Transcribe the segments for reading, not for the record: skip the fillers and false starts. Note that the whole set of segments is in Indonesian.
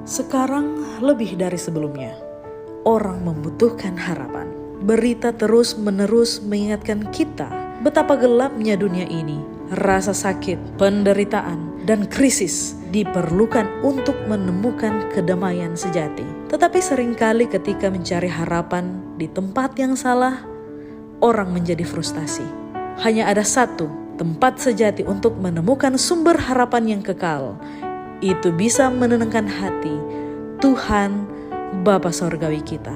Sekarang lebih dari sebelumnya, orang membutuhkan harapan. Berita terus-menerus mengingatkan kita betapa gelapnya dunia ini. Rasa sakit, penderitaan, dan krisis diperlukan untuk menemukan kedamaian sejati. Tetapi seringkali ketika mencari harapan di tempat yang salah, orang menjadi frustasi. Hanya ada satu tempat sejati untuk menemukan sumber harapan yang kekal. Itu bisa menenangkan hati, Tuhan Bapa Sorgawi kita.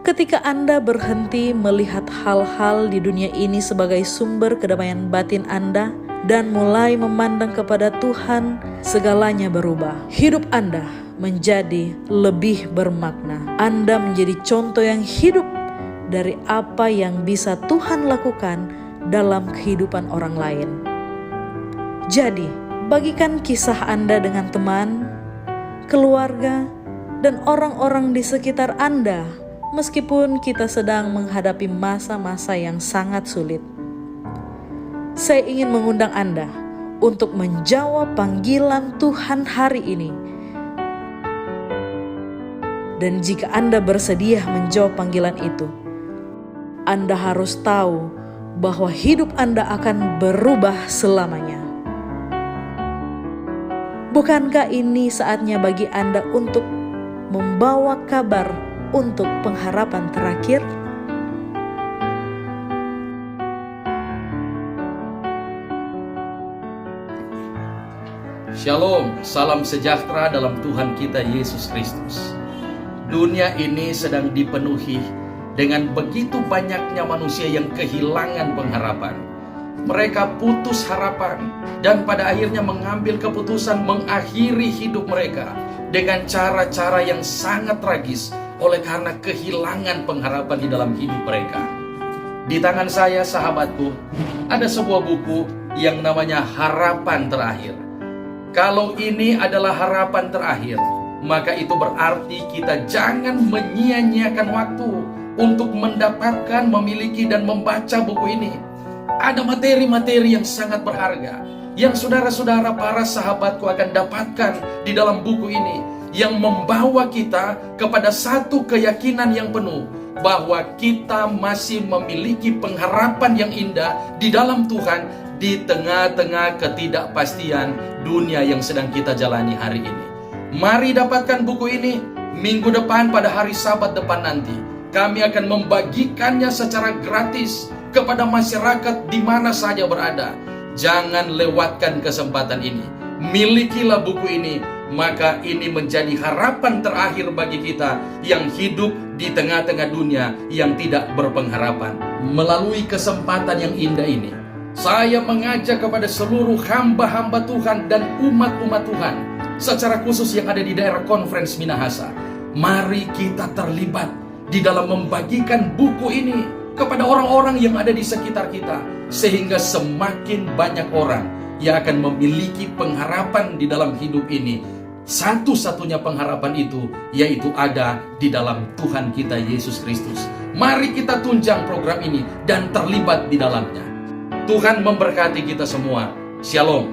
Ketika Anda berhenti melihat hal-hal di dunia ini sebagai sumber kedamaian batin Anda dan mulai memandang kepada Tuhan, segalanya berubah. Hidup Anda menjadi lebih bermakna. Anda menjadi contoh yang hidup dari apa yang bisa Tuhan lakukan dalam kehidupan orang lain. Jadi, bagikan kisah Anda dengan teman, keluarga, dan orang-orang di sekitar Anda, meskipun kita sedang menghadapi masa-masa yang sangat sulit. Saya ingin mengundang Anda untuk menjawab panggilan Tuhan hari ini. Dan jika Anda bersedia menjawab panggilan itu, Anda harus tahu bahwa hidup Anda akan berubah selamanya. Bukankah ini saatnya bagi Anda untuk membawa kabar untuk pengharapan terakhir? Shalom, salam sejahtera dalam Tuhan kita Yesus Kristus. Dunia ini sedang dipenuhi dengan begitu banyaknya manusia yang kehilangan pengharapan. Mereka putus harapan dan pada akhirnya mengambil keputusan mengakhiri hidup mereka dengan cara-cara yang sangat tragis oleh karena kehilangan pengharapan di dalam hidup mereka. Di tangan saya, sahabatku, ada sebuah buku yang namanya Harapan Terakhir. Kalau ini adalah harapan terakhir, maka itu berarti kita jangan menyia-nyiakan waktu untuk mendapatkan, memiliki, dan membaca buku ini. Ada materi-materi yang sangat berharga yang saudara-saudara para sahabatku akan dapatkan di dalam buku ini, yang membawa kita kepada satu keyakinan yang penuh bahwa kita masih memiliki pengharapan yang indah di dalam Tuhan di tengah-tengah ketidakpastian dunia yang sedang kita jalani hari ini. Mari dapatkan buku ini. Minggu depan pada hari Sabat depan nanti kami akan membagikannya secara gratis kepada masyarakat di mana saja berada. Jangan lewatkan kesempatan ini. Milikilah buku ini, maka ini menjadi harapan terakhir bagi kita yang hidup di tengah-tengah dunia yang tidak berpengharapan. Melalui kesempatan yang indah ini, saya mengajak kepada seluruh hamba-hamba Tuhan dan umat-umat Tuhan, secara khusus yang ada di daerah Conference Minahasa, mari kita terlibat di dalam membagikan buku ini kepada orang-orang yang ada di sekitar kita, sehingga semakin banyak orang yang akan memiliki pengharapan di dalam hidup ini. Satu-satunya pengharapan itu yaitu ada di dalam Tuhan kita Yesus Kristus. Mari kita tunjang program ini dan terlibat di dalamnya. Tuhan memberkati kita semua. Shalom.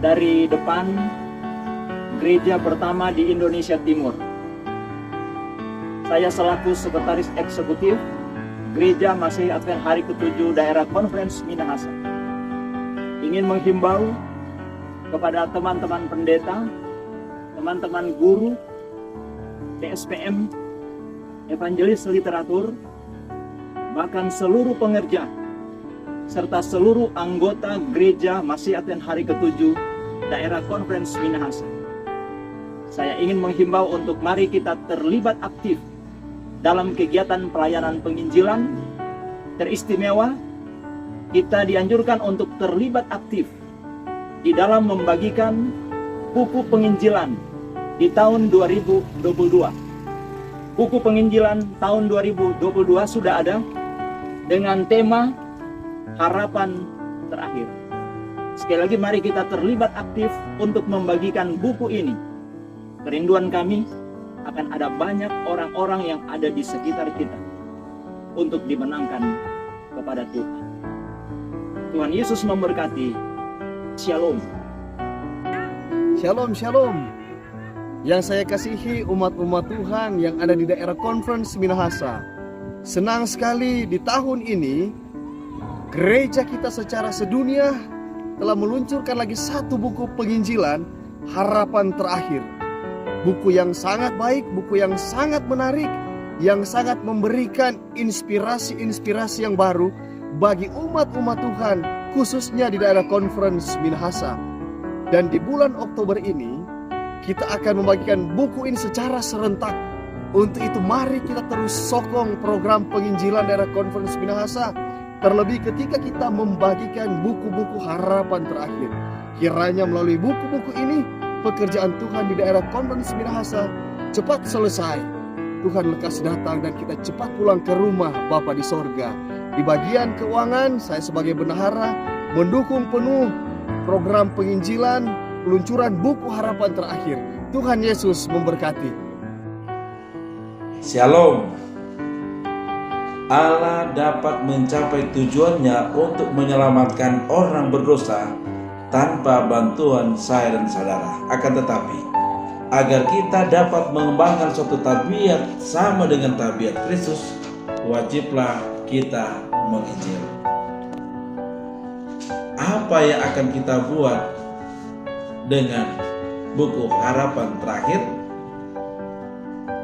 Dari depan gereja pertama di Indonesia Timur, saya selaku Sekretaris Eksekutif Gereja Masih Advent Hari ke-7 Daerah Conference Minahasa ingin menghimbau kepada teman-teman pendeta, teman-teman guru, TSPM, evangelis literatur, bahkan seluruh pengerja, serta seluruh anggota Gereja Masih Advent Hari ke-7 Daerah Conference Minahasa. Saya ingin menghimbau untuk mari kita terlibat aktif dalam kegiatan pelayanan penginjilan. Teristimewa, kita dianjurkan untuk terlibat aktif di dalam membagikan buku penginjilan di tahun 2022. Buku penginjilan tahun 2022 sudah ada dengan tema Harapan Terakhir. Sekali lagi mari kita terlibat aktif untuk membagikan buku ini. Kerinduan kami akan ada banyak orang-orang yang ada di sekitar kita untuk dimenangkan kepada Tuhan. Tuhan Yesus memberkati. Shalom. Shalom, shalom. Yang saya kasihi umat-umat Tuhan yang ada di daerah Conference Minahasa. Senang sekali di tahun ini gereja kita secara sedunia telah meluncurkan lagi satu buku penginjilan, Harapan Terakhir. Buku yang sangat baik, buku yang sangat menarik, yang sangat memberikan inspirasi-inspirasi yang baru bagi umat-umat Tuhan, khususnya di daerah Conference Minahasa. Dan di bulan Oktober ini kita akan membagikan buku ini secara serentak. Untuk itu mari kita terus sokong program penginjilan daerah Conference Minahasa. Terlebih ketika kita membagikan buku-buku harapan terakhir. Kiranya melalui buku-buku ini pekerjaan Tuhan di daerah Conference Minahasa cepat selesai. Tuhan lekas datang dan kita cepat pulang ke rumah Bapa di sorga. Di bagian keuangan saya sebagai bendahara mendukung penuh program penginjilan, peluncuran buku harapan terakhir. Tuhan Yesus memberkati. Shalom. Allah dapat mencapai tujuannya untuk menyelamatkan orang berdosa tanpa bantuan saya dan saudara. Akan tetapi, agar kita dapat mengembangkan suatu tabiat sama dengan tabiat Kristus, wajiblah kita menginjil. Apa yang akan kita buat dengan buku harapan terakhir?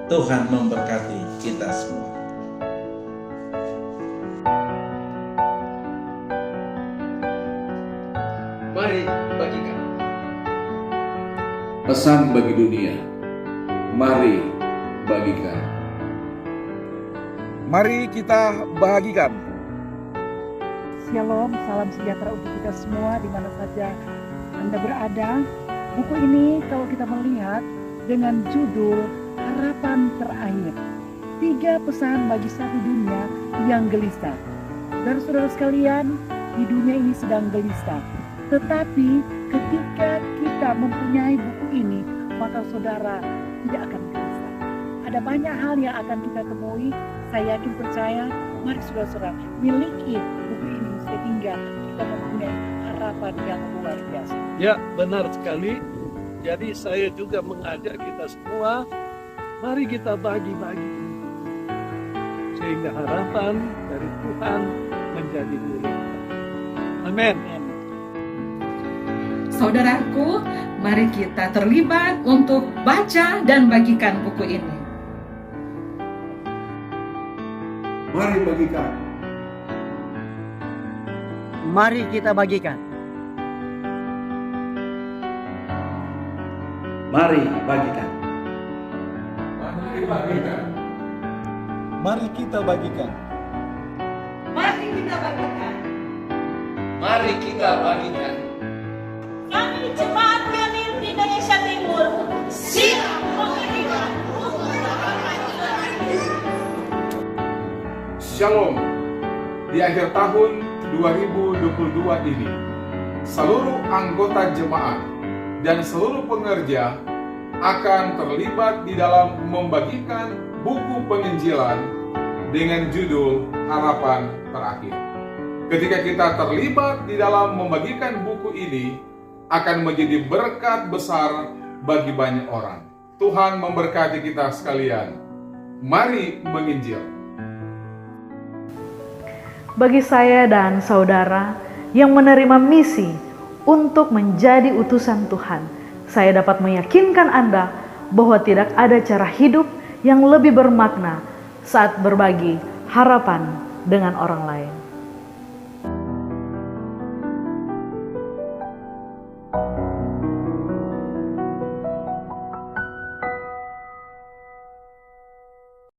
Tuhan memberkati kita semua. Mari bagikan. Pesan bagi dunia. Mari bagikan. Mari kita bahagikan. Shalom, salam sejahtera untuk kita semua di mana saja Anda berada. Buku ini kalau kita melihat dengan judul Harapan Terakhir. 3 pesan bagi satu dunia yang gelisah. Dan saudara sekalian, di dunia ini sedang gelisah. Tetapi ketika kita mempunyai buku ini, maka saudara tidak akan gelisah. Ada banyak hal yang akan kita temui. Saya yakin percaya, mari saudara-saudara miliki buku ini sehingga kita mempunyai harapan yang luar biasa. Ya, benar sekali. Jadi saya juga mengajak kita semua, mari kita bagi-bagi. Sehingga harapan dari Tuhan menjadi milik kita. Amin. Saudaraku, mari kita terlibat untuk baca dan bagikan buku ini. Mari bagikan. Mari kita bagikan. Mari bagikan. Mari bagikan. Mari kita bagikan. Mari kita bagikan. Mari kita bagikan. Kami Jemaat Pionir Indonesia Timur siap memberikan buku harapan terakhir. Shalom. Di akhir tahun 2022 ini, seluruh anggota jemaat dan seluruh pengerja akan terlibat di dalam membagikan buku penginjilan dengan judul Harapan Terakhir. Ketika kita terlibat di dalam membagikan buku ini, akan menjadi berkat besar bagi banyak orang. Tuhan memberkati kita sekalian. Mari menginjil. Bagi saya dan saudara yang menerima misi untuk menjadi utusan Tuhan, saya dapat meyakinkan Anda bahwa tidak ada cara hidup yang lebih bermakna saat berbagi harapan dengan orang lain.